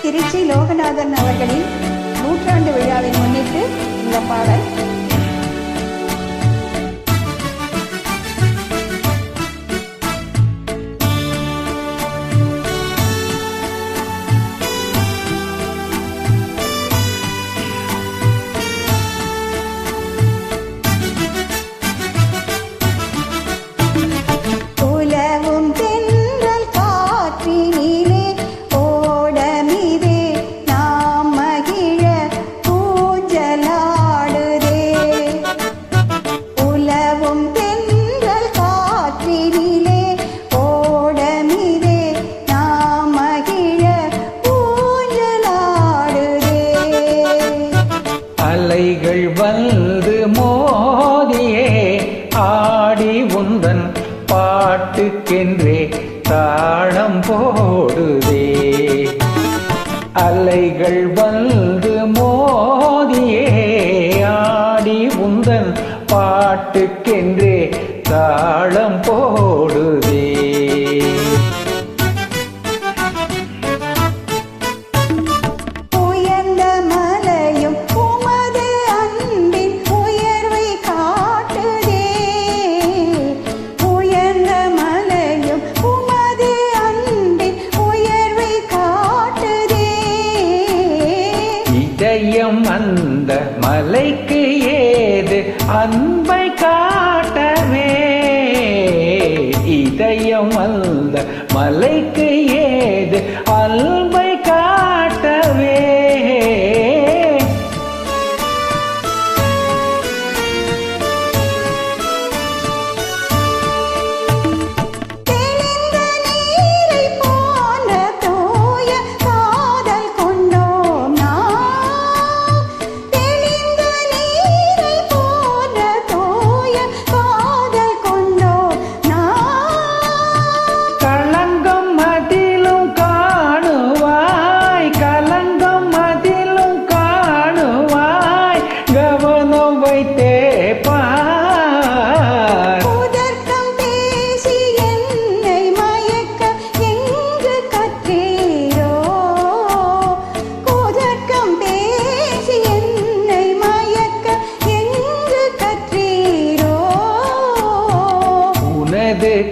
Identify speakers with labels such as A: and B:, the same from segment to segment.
A: திருச்சி லோகநாதன் அவர்களின் 100ஆண்டு விழாவை முன்னிட்டு இந்த பாடல்.
B: அலைகள் வந்து மோதியே ஆடி உந்தன் பாட்டுக்கென்றே தாளம் போடுதே. அலைகள் வந்து மோதியே ஆடி உந்தன் பாட்டுக்கென்றே தாளம் போடுதே. இதயம் அந்த மலைக்கு ஏது அன்பை காட்டவே. இதயம் அந்த மலைக்கு ஏது அன்பை காட்டவே.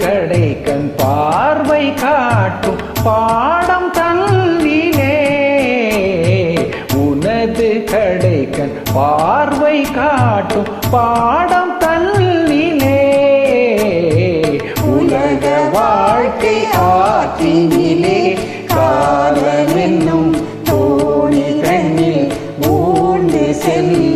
B: கடைக்கண் பார்வை காட்டும் பாடம் தன்னிலே. உனது கடைக்கண் பார்வை காட்டும் பாடம் தன்னிலே. உலக வாழ்க்கை ஆற்றினிலே காலமென்னும் தோணி தன்னில் ஊர்ந்து செல்ல